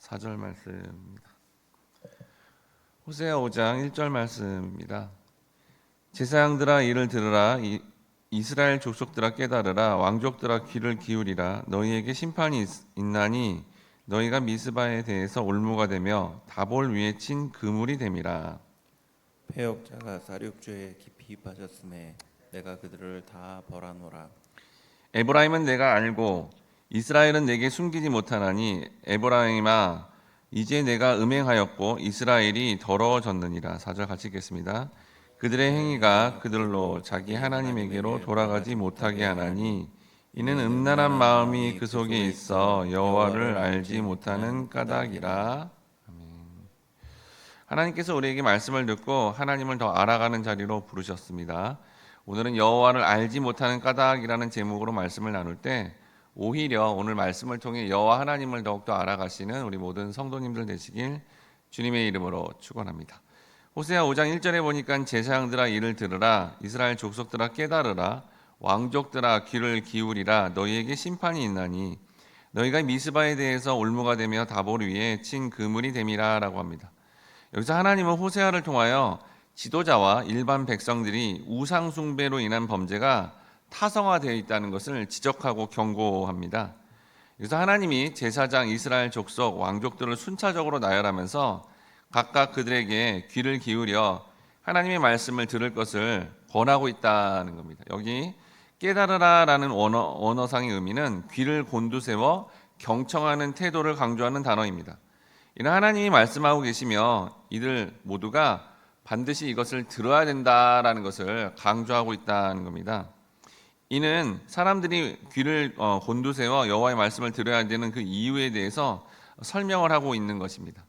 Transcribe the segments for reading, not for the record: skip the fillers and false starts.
4절 말씀입니다. 호세아 5장 1절 말씀입니다. 제사장들아 이를 들으라. 이스라엘 족속들아 깨달으라. 왕족들아 귀를 기울이라. 너희에게 심판이 있나니 너희가 미스바에 대해서 올무가 되며 다볼 위에 친 그물이 됨이라. 패역자가 사륙죄에 깊이 빠졌음에 내가 그들을 다 벌하노라. 에브라임은 내가 알고 이스라엘은 내게 숨기지 못하나니 에브라임아 이제 내가 음행하였고 이스라엘이 더러워졌느니라. 4절 같이 읽겠습니다. 그들의 행위가 그들로 자기 하나님에게로 돌아가지 못하게 하나니 이는 음란한 마음이 그 속에 있어 여호와를 알지 못하는 까닭이라. 하나님께서 우리에게 말씀을 듣고 하나님을 더 알아가는 자리로 부르셨습니다. 오늘은 여호와를 알지 못하는 까닭이라는 제목으로 말씀을 나눌 때 오히려 오늘 말씀을 통해 여호와 하나님을 더욱더 알아가시는 우리 모든 성도님들 되시길 주님의 이름으로 축원합니다. 호세아 5장 1절에 보니까 제사장들아 이를 들으라. 이스라엘 족속들아 깨달으라. 왕족들아 귀를 기울이라. 너희에게 심판이 있나니 너희가 미스바에 대해서 올무가 되며 다볼 위에 친 그물이 됨이라 라고 합니다. 여기서 하나님은 호세아를 통하여 지도자와 일반 백성들이 우상 숭배로 인한 범죄가 타성화되어 있다는 것을 지적하고 경고합니다. 그래서 하나님이 제사장, 이스라엘 족속, 왕족들을 순차적으로 나열하면서 각각 그들에게 귀를 기울여 하나님의 말씀을 들을 것을 권하고 있다는 겁니다. 여기 깨달으라라는 언어상의 의미는 귀를 곤두세워 경청하는 태도를 강조하는 단어입니다. 이는 하나님이 말씀하고 계시며 이들 모두가 반드시 이것을 들어야 된다라는 것을 강조하고 있다는 겁니다. 이는 사람들이 귀를 곤두세워 여호와의 말씀을 들어야 되는 그 이유에 대해서 설명을 하고 있는 것입니다.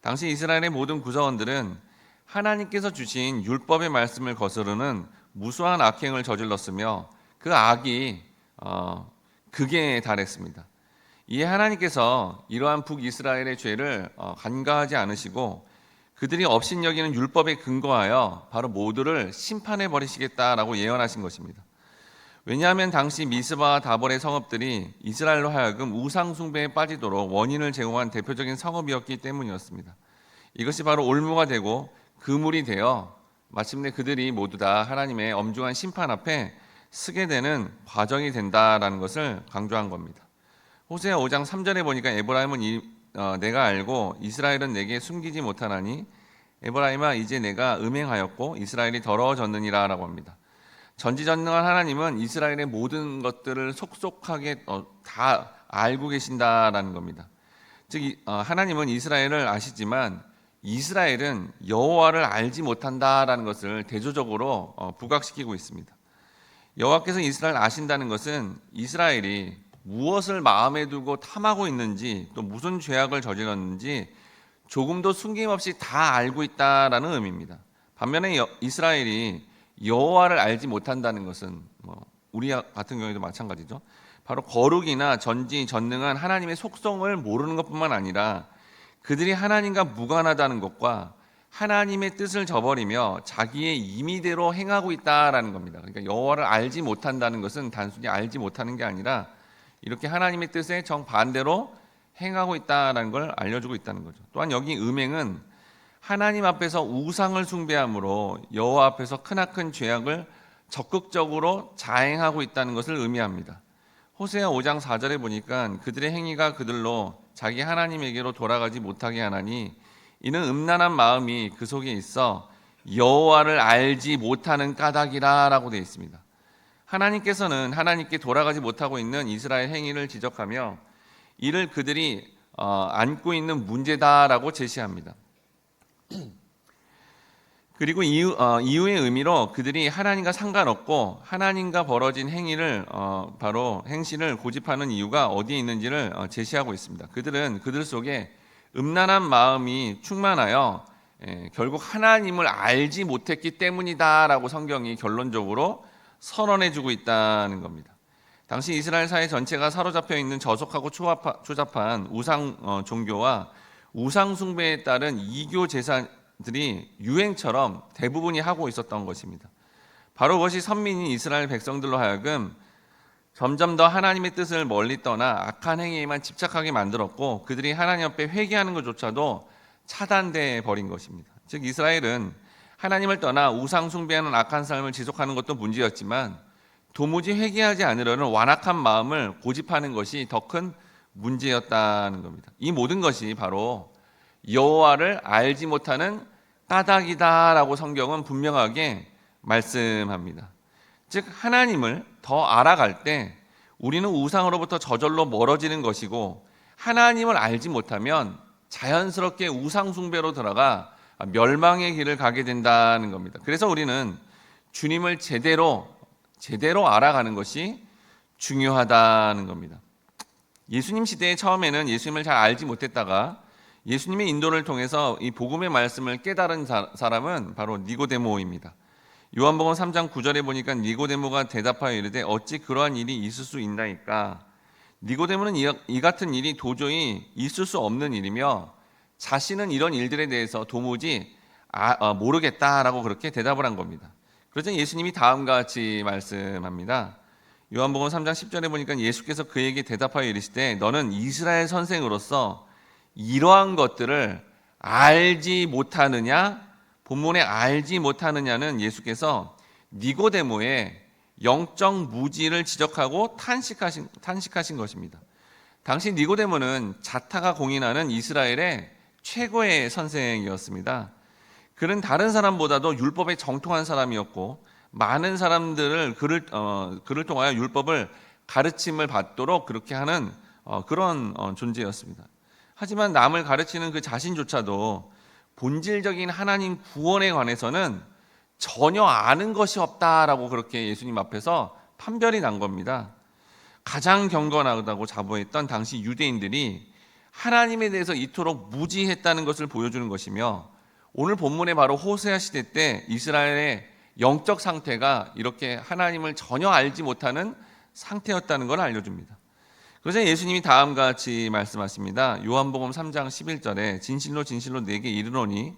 당시 이스라엘의 모든 구성원들은 하나님께서 주신 율법의 말씀을 거스르는 무수한 악행을 저질렀으며 그 악이 극에 달했습니다. 이에 하나님께서 이러한 북이스라엘의 죄를 간과하지 않으시고 그들이 업신여기는 율법에 근거하여 바로 모두를 심판해 버리시겠다라고 예언하신 것입니다. 왜냐하면 당시 미스바와 다볼의 성읍들이 이스라엘로 하여금 우상 숭배에 빠지도록 원인을 제공한 대표적인 성읍이었기 때문이었습니다. 이것이 바로 올무가 되고 그물이 되어 마침내 그들이 모두 다 하나님의 엄중한 심판 앞에 서게 되는 과정이 된다라는 것을 강조한 겁니다. 호세아 5장 3절에 보니까 에브라임은 내가 알고 이스라엘은 내게 숨기지 못하나니 에브라임아 이제 내가 음행하였고 이스라엘이 더러워졌느니라 라고 합니다. 전지전능한 하나님은 이스라엘의 모든 것들을 속속하게 다 알고 계신다라는 겁니다. 즉 하나님은 이스라엘을 아시지만 이스라엘은 여호와를 알지 못한다라는 것을 대조적으로 부각시키고 있습니다. 여호와께서 이스라엘을 아신다는 것은 이스라엘이 무엇을 마음에 두고 탐하고 있는지 또 무슨 죄악을 저질렀는지 조금도 숨김없이 다 알고 있다라는 의미입니다. 반면에 이스라엘이 여호와를 알지 못한다는 것은 우리 같은 경우에도 마찬가지죠. 바로 거룩이나 전지전능한 하나님의 속성을 모르는 것뿐만 아니라 그들이 하나님과 무관하다는 것과 하나님의 뜻을 저버리며 자기의 임의대로 행하고 있다라는 겁니다. 그러니까 여호와를 알지 못한다는 것은 단순히 알지 못하는 게 아니라 이렇게 하나님의 뜻에 정반대로 행하고 있다는 걸 알려주고 있다는 거죠. 또한 여기 음행은 하나님 앞에서 우상을 숭배함으로 여호와 앞에서 크나큰 죄악을 적극적으로 자행하고 있다는 것을 의미합니다. 호세아 5장 4절에 보니까 그들의 행위가 그들로 자기 하나님에게로 돌아가지 못하게 하나니 이는 음란한 마음이 그 속에 있어 여호와를 알지 못하는 까닭이라 라고 되어 있습니다. 하나님께서는 하나님께 돌아가지 못하고 있는 이스라엘 행위를 지적하며 이를 그들이 안고 있는 문제다라고 제시합니다. 그리고 이유의 의미로 그들이 하나님과 상관없고 하나님과 벌어진 행위를 바로 행실을 고집하는 이유가 어디에 있는지를 제시하고 있습니다. 그들은 그들 속에 음란한 마음이 충만하여 결국 하나님을 알지 못했기 때문이다라고 성경이 결론적으로 선언해주고 있다는 겁니다. 당시 이스라엘 사회 전체가 사로잡혀 있는 저속하고 초잡한 우상 종교와 우상 숭배에 따른 이교 제사들이 유행처럼 대부분이 하고 있었던 것입니다. 바로 그것이 선민인 이스라엘 백성들로 하여금 점점 더 하나님의 뜻을 멀리 떠나 악한 행위에만 집착하게 만들었고 그들이 하나님 앞에 회개하는 것조차도 차단돼 버린 것입니다. 즉 이스라엘은 하나님을 떠나 우상 숭배하는 악한 삶을 지속하는 것도 문제였지만 도무지 회개하지 않으려는 완악한 마음을 고집하는 것이 더 큰 문제였다는 겁니다. 이 모든 것이 바로 여호와를 알지 못하는 까닭이다라고 성경은 분명하게 말씀합니다. 즉 하나님을 더 알아갈 때 우리는 우상으로부터 저절로 멀어지는 것이고 하나님을 알지 못하면 자연스럽게 우상 숭배로 들어가 멸망의 길을 가게 된다는 겁니다. 그래서 우리는 주님을 제대로 알아가는 것이 중요하다는 겁니다. 예수님 시대에 처음에는 예수님을 잘 알지 못했다가 예수님의 인도를 통해서 이 복음의 말씀을 깨달은 사람은 바로 니고데모입니다. 요한복음 3장 9절에 보니까 니고데모가 대답하여 이르되 어찌 그러한 일이 있을 수 있나이까. 니고데모는 이 같은 일이 도저히 있을 수 없는 일이며 자신은 이런 일들에 대해서 도무지 모르겠다라고 그렇게 대답을 한 겁니다. 그러자 예수님이 다음과 같이 말씀합니다. 요한복음 3장 10절에 보니까 예수께서 그에게 대답하여 이르시되 너는 이스라엘 선생으로서 이러한 것들을 알지 못하느냐? 본문에 알지 못하느냐는 예수께서 니고데모의 영적 무지를 지적하고 탄식하신 것입니다. 당시 니고데모는 자타가 공인하는 이스라엘의 최고의 선생이었습니다. 그는 다른 사람보다도 율법에 정통한 사람이었고 많은 사람들을 그를 통하여 율법을 가르침을 받도록 그렇게 하는 그런 존재였습니다. 하지만 남을 가르치는 그 자신조차도 본질적인 하나님 구원에 관해서는 전혀 아는 것이 없다라고 그렇게 예수님 앞에서 판별이 난 겁니다. 가장 경건하다고 자부했던 당시 유대인들이 하나님에 대해서 이토록 무지했다는 것을 보여주는 것이며 오늘 본문에 바로 호세아 시대 때 이스라엘의 영적 상태가 이렇게 하나님을 전혀 알지 못하는 상태였다는 걸 알려줍니다. 그래서 예수님이 다음과 같이 말씀하십니다. 요한복음 3장 11절에 진실로 진실로 내게 이르노니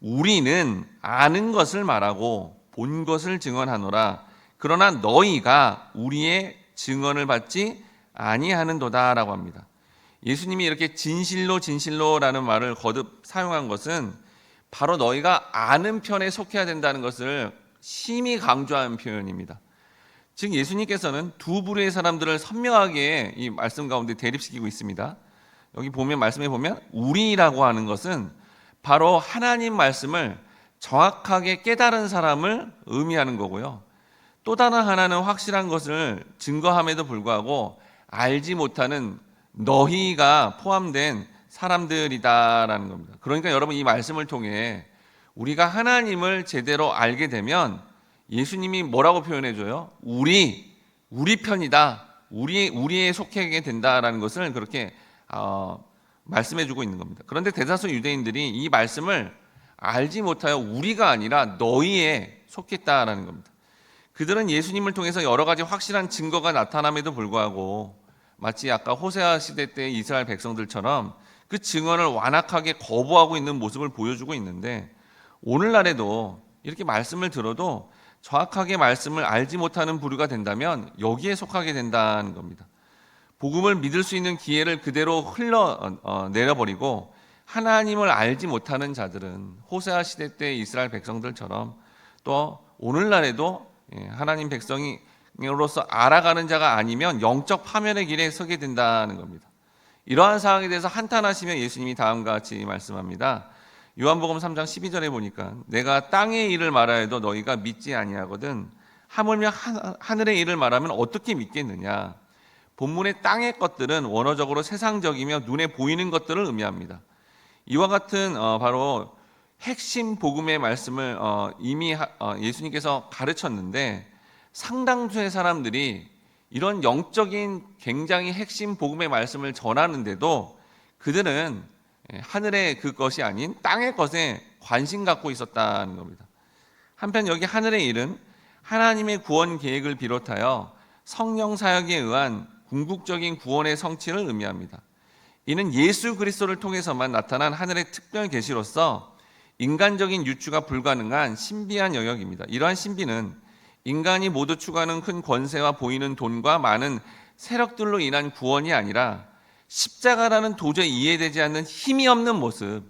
우리는 아는 것을 말하고 본 것을 증언하노라. 그러나 너희가 우리의 증언을 받지 아니하는도다라고 합니다. 예수님이 이렇게 진실로 진실로라는 말을 거듭 사용한 것은 바로 너희가 아는 편에 속해야 된다는 것을 심히 강조한 표현입니다. 즉 예수님께서는 두 부류의 사람들을 선명하게 이 말씀 가운데 대립시키고 있습니다. 여기 보면 말씀에 보면 우리라고 하는 것은 바로 하나님 말씀을 정확하게 깨달은 사람을 의미하는 거고요. 또 다른 하나는 확실한 것을 증거함에도 불구하고 알지 못하는 너희가 포함된 사람들이다라는 겁니다. 그러니까 여러분 이 말씀을 통해 우리가 하나님을 제대로 알게 되면 예수님이 뭐라고 표현해줘요? 우리 편이다. 우리에 속하게 된다라는 것을 그렇게 말씀해주고 있는 겁니다. 그런데 대다수 유대인들이 이 말씀을 알지 못하여 우리가 아니라 너희에 속했다라는 겁니다. 그들은 예수님을 통해서 여러 가지 확실한 증거가 나타남에도 불구하고 마치 아까 호세아 시대 때 이스라엘 백성들처럼 그 증언을 완악하게 거부하고 있는 모습을 보여주고 있는데 오늘날에도 이렇게 말씀을 들어도 정확하게 말씀을 알지 못하는 부류가 된다면 여기에 속하게 된다는 겁니다. 복음을 믿을 수 있는 기회를 그대로 내려버리고 하나님을 알지 못하는 자들은 호세아 시대 때 이스라엘 백성들처럼 또 오늘날에도 하나님 백성으로서 알아가는 자가 아니면 영적 파멸의 길에 서게 된다는 겁니다. 이러한 상황에 대해서 한탄하시며 예수님이 다음과 같이 말씀합니다. 요한복음 3장 12절에 보니까 내가 땅의 일을 말하여도 너희가 믿지 아니하거든 하물며 하늘의 일을 말하면 어떻게 믿겠느냐. 본문의 땅의 것들은 원어적으로 세상적이며 눈에 보이는 것들을 의미합니다. 이와 같은 바로 핵심 복음의 말씀을 이미 예수님께서 가르쳤는데 상당수의 사람들이 이런 영적인 굉장히 핵심 복음의 말씀을 전하는데도 그들은 하늘의 그것이 아닌 땅의 것에 관심 갖고 있었다는 겁니다. 한편 여기 하늘의 일은 하나님의 구원 계획을 비롯하여 성령 사역에 의한 궁극적인 구원의 성취를 의미합니다. 이는 예수 그리스도를 통해서만 나타난 하늘의 특별 계시로서 인간적인 유추가 불가능한 신비한 영역입니다. 이러한 신비는 인간이 모두 추구하는 큰 권세와 보이는 돈과 많은 세력들로 인한 구원이 아니라 십자가라는 도저히 이해되지 않는 힘이 없는 모습,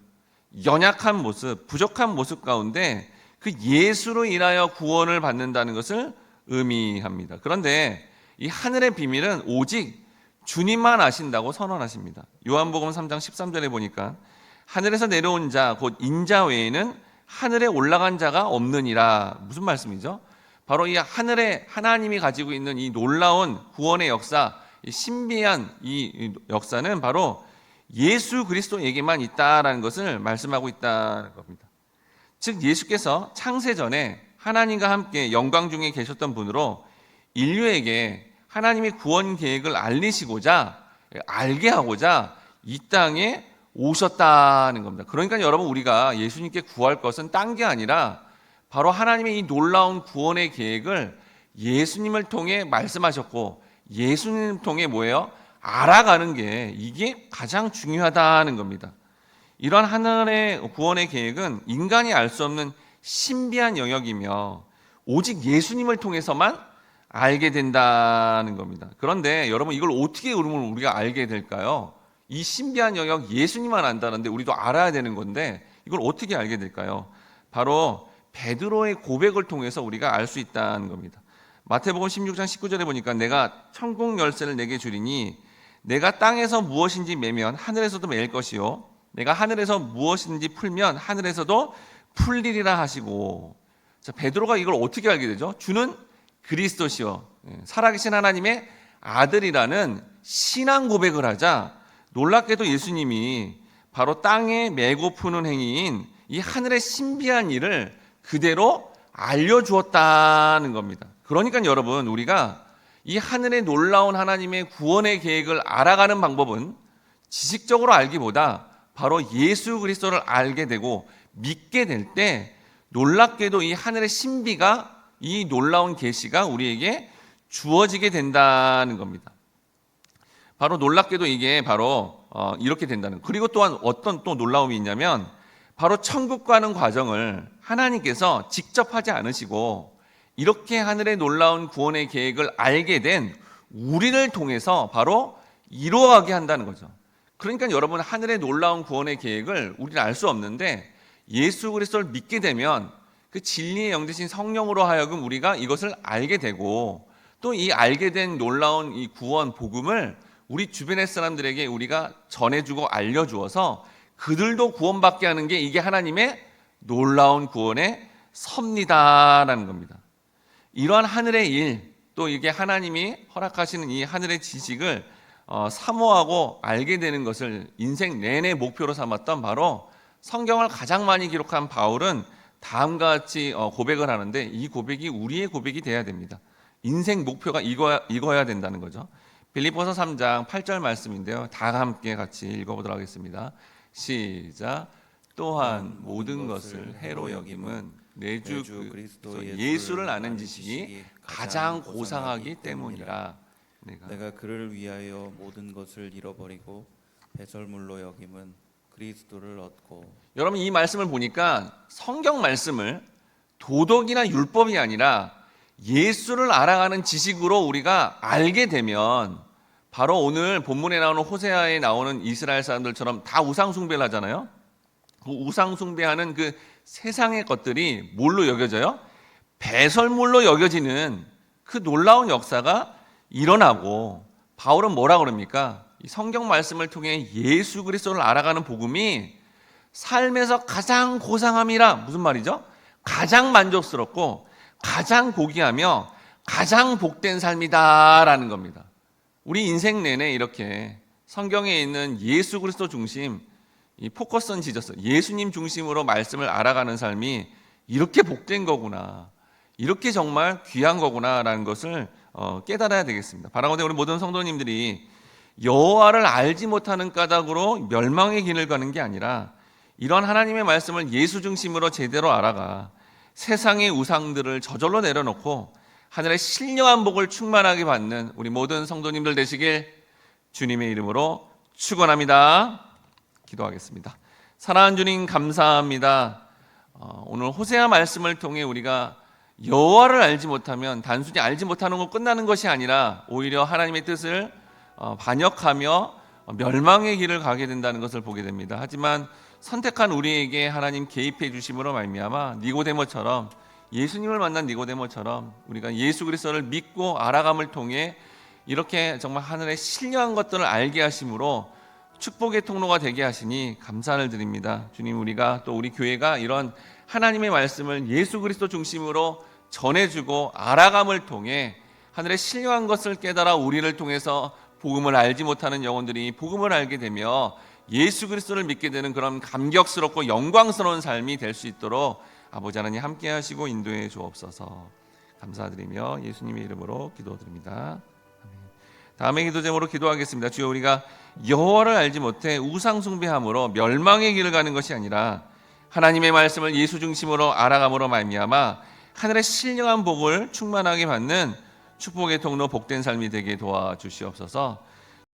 연약한 모습, 부족한 모습 가운데 그 예수로 인하여 구원을 받는다는 것을 의미합니다. 그런데 이 하늘의 비밀은 오직 주님만 아신다고 선언하십니다. 요한복음 3장 13절에 보니까 하늘에서 내려온 자 곧 인자 외에는 하늘에 올라간 자가 없느니라. 무슨 말씀이죠? 바로 이 하늘에 하나님이 가지고 있는 이 놀라운 구원의 역사, 이 신비한 이 역사는 바로 예수 그리스도에게만 있다라는 것을 말씀하고 있다는 겁니다. 즉 예수께서 창세 전에 하나님과 함께 영광 중에 계셨던 분으로 인류에게 하나님의 구원 계획을 알리시고자 알게 하고자 이 땅에 오셨다는 겁니다. 그러니까 여러분 우리가 예수님께 구할 것은 딴 게 아니라 바로 하나님의 이 놀라운 구원의 계획을 예수님을 통해 말씀하셨고 예수님을 통해 뭐예요? 알아가는 게 이게 가장 중요하다는 겁니다. 이러한 하늘의 구원의 계획은 인간이 알 수 없는 신비한 영역이며 오직 예수님을 통해서만 알게 된다는 겁니다. 그런데 여러분 이걸 어떻게 우리가 알게 될까요? 이 신비한 영역 예수님만 안다는데 우리도 알아야 되는 건데 이걸 어떻게 알게 될까요? 바로 베드로의 고백을 통해서 우리가 알 수 있다는 겁니다. 마태복음 16장 19절에 보니까 내가 천국 열쇠를 내게 주리니 내가 땅에서 무엇인지 매면 하늘에서도 매일 것이요 내가 하늘에서 무엇인지 풀면 하늘에서도 풀리리라 하시고. 자, 베드로가 이걸 어떻게 알게 되죠? 주는 그리스도시요 살아계신 하나님의 아들이라는 신앙 고백을 하자 놀랍게도 예수님이 바로 땅에 메고 푸는 행위인 이 하늘의 신비한 일을 그대로 알려주었다는 겁니다. 그러니까 여러분 우리가 이 하늘의 놀라운 하나님의 구원의 계획을 알아가는 방법은 지식적으로 알기보다 바로 예수 그리스도를 알게 되고 믿게 될 때 놀랍게도 이 하늘의 신비가 이 놀라운 계시가 우리에게 주어지게 된다는 겁니다. 바로 놀랍게도 이게 바로 이렇게 된다는. 그리고 또한 어떤 또 놀라움이 있냐면 바로 천국 가는 과정을 하나님께서 직접 하지 않으시고 이렇게 하늘의 놀라운 구원의 계획을 알게 된 우리를 통해서 바로 이루어가게 한다는 거죠. 그러니까 여러분 하늘의 놀라운 구원의 계획을 우리는 알 수 없는데 예수 그리스도를 믿게 되면 그 진리의 영 되신 성령으로 하여금 우리가 이것을 알게 되고 또 이 알게 된 놀라운 이 구원 복음을 우리 주변의 사람들에게 우리가 전해주고 알려주어서 그들도 구원받게 하는 게 이게 하나님의 놀라운 구원의 섭리다라는 겁니다. 이러한 하늘의 일, 또 이게 하나님이 허락하시는 이 하늘의 지식을 사모하고 알게 되는 것을 인생 내내 목표로 삼았던 바로 성경을 가장 많이 기록한 바울은 다음과 같이 고백을 하는데 이 고백이 우리의 고백이 돼야 됩니다. 인생 목표가 이거야 된다는 거죠. 빌립보서 3장 8절 말씀인데요. 다 함께 같이 읽어보도록 하겠습니다. 시작. 또한 모든 것을 해로 여김은 내 주 그리스도 예수를 아는 지식이 가장 고상하기 때문이라. 내가 그를 위하여 모든 것을 잃어버리고 배설물로 여김은 그리스도를 얻고. 여러분 이 말씀을 보니까 성경 말씀을 도덕이나 율법이 아니라 예수를 알아가는 지식으로 우리가 알게 되면 바로 오늘 본문에 나오는 호세아에 나오는 이스라엘 사람들처럼 다 우상 숭배를 하잖아요. 그 우상 숭배하는 그 세상의 것들이 뭘로 여겨져요? 배설물로 여겨지는 그 놀라운 역사가 일어나고 바울은 뭐라 그럽니까? 이 성경 말씀을 통해 예수 그리스도를 알아가는 복음이 삶에서 가장 고상함이라. 무슨 말이죠? 가장 만족스럽고 가장 고귀하며 가장 복된 삶이다라는 겁니다. 우리 인생 내내 이렇게 성경에 있는 예수 그리스도 중심, 이 포커스는 지졌어. 예수님 중심으로 말씀을 알아가는 삶이 이렇게 복된 거구나, 이렇게 정말 귀한 거구나라는 것을 깨달아야 되겠습니다. 바라건대 우리 모든 성도님들이 여호와를 알지 못하는 까닭으로 멸망의 길을 가는 게 아니라 이런 하나님의 말씀을 예수 중심으로 제대로 알아가 세상의 우상들을 저절로 내려놓고 하늘의 신령한 복을 충만하게 받는 우리 모든 성도님들 되시길 주님의 이름으로 축원합니다. 기도하겠습니다. 사랑하는 주님 감사합니다. 오늘 호세아 말씀을 통해 우리가 여호와를 알지 못하면 단순히 알지 못하는 것 끝나는 것이 아니라 오히려 하나님의 뜻을 반역하며 멸망의 길을 가게 된다는 것을 보게 됩니다. 하지만 선택한 우리에게 하나님 개입해 주심으로 말미암아 니고데모처럼, 예수님을 만난 니고데모처럼 우리가 예수 그리스도를 믿고 알아감을 통해 이렇게 정말 하늘의 신령한 것들을 알게 하심으로 축복의 통로가 되게 하시니 감사를 드립니다. 주님, 우리가 또 우리 교회가 이런 하나님의 말씀을 예수 그리스도 중심으로 전해주고 알아감을 통해 하늘의 신령한 것을 깨달아 우리를 통해서 복음을 알지 못하는 영혼들이 복음을 알게 되며 예수 그리스도를 믿게 되는 그런 감격스럽고 영광스러운 삶이 될 수 있도록 아버지 하나님 함께 하시고 인도해 주옵소서. 감사드리며 예수님의 이름으로 기도드립니다. 다음의 기도 제목으로 기도하겠습니다. 주여, 우리가 여호와를 알지 못해 우상 숭배함으로 멸망의 길을 가는 것이 아니라 하나님의 말씀을 예수 중심으로 알아감으로 말미암아 하늘의 신령한 복을 충만하게 받는 축복의 통로, 복된 삶이 되게 도와주시옵소서.